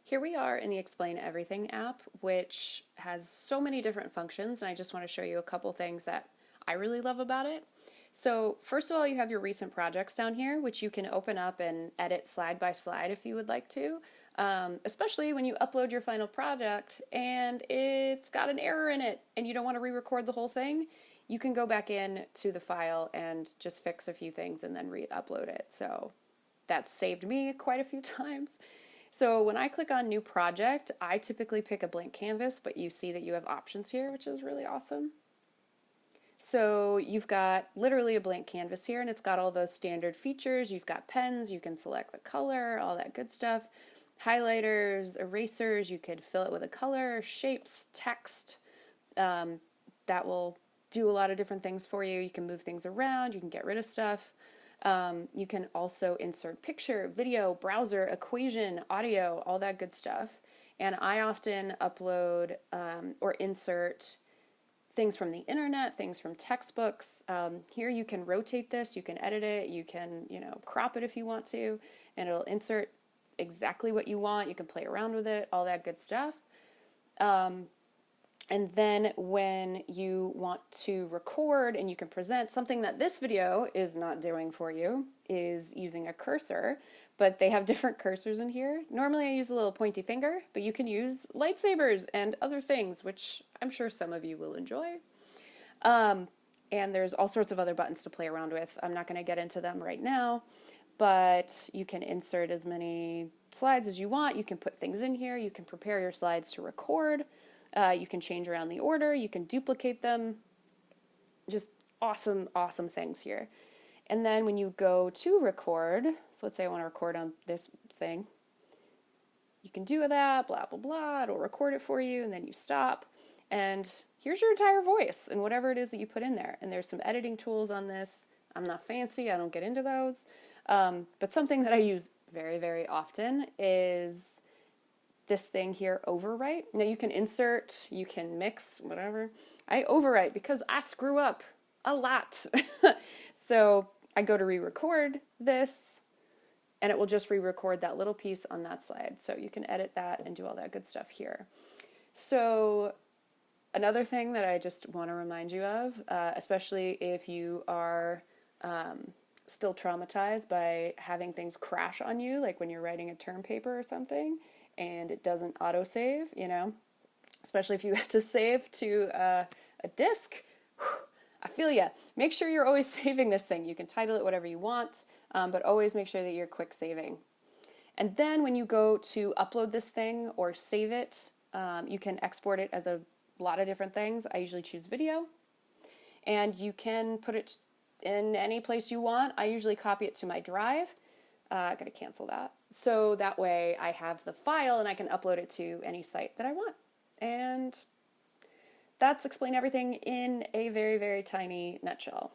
Here we are in the Explain Everything app, which has so many different functions, and I just want to show you a couple things that I really love about it. So first of all, you have your recent projects down here, which you can open up and edit slide by slide if you would like to, especially when you upload your final project and it's got an error in it and you don't want to re-record the whole thing. You can go back in to the file and just fix a few things and then re-upload it. So that's saved me quite a few times. So when I click on New Project, I typically pick a blank canvas, but you see that you have options here, which is really awesome. So you've got literally a blank canvas here, and it's got all those standard features. You've got pens, you can select the color, all that good stuff. Highlighters, erasers, you could fill it with a color, shapes, text. That will do a lot of different things for you. You can move things around, you can get rid of stuff. You can also insert picture, video, browser, equation, audio, all that good stuff. And I often upload or insert things from the internet, things from textbooks. Here you can rotate this, you can edit it, you can, crop it if you want to, and it'll insert exactly what you want. You can play around with it, all that good stuff. And then when you want to record and you can present, something that this video is not doing for you is using a cursor, but they have different cursors in here. Normally I use a little pointy finger, but you can use lightsabers and other things, which I'm sure some of you will enjoy. And there's all sorts of other buttons to play around with. I'm not going to get into them right now, but you can insert as many slides as you want. You can put things in here. You can prepare your slides to record. You can change around the order, you can duplicate them, just awesome, awesome things here. And then when you go to record, so let's say I want to record on this thing, you can do that, blah, blah, blah, it'll record it for you, and then you stop, and here's your entire voice and whatever it is that you put in there. And there's some editing tools on this. I'm not fancy, I don't get into those, but something that I use very, very often is this thing here, overwrite. Now you can insert, you can mix, whatever. I overwrite because I screw up a lot. So I go to re-record this and it will just re-record that little piece on that slide. So you can edit that and do all that good stuff here. So another thing that I just want to remind you of, especially if you are still traumatized by having things crash on you, like when you're writing a term paper or something, and it doesn't auto-save, especially if you have to save to a disk. I feel ya. Make sure you're always saving this thing. You can title it whatever you want, but always make sure that you're quick saving. And then when you go to upload this thing or save it, you can export it as a lot of different things. I usually choose video, and you can put it in any place you want. I usually copy it to my drive. I gotta cancel that. So that way I have the file and I can upload it to any site that I want. And that's Explain Everything in a very, very tiny nutshell.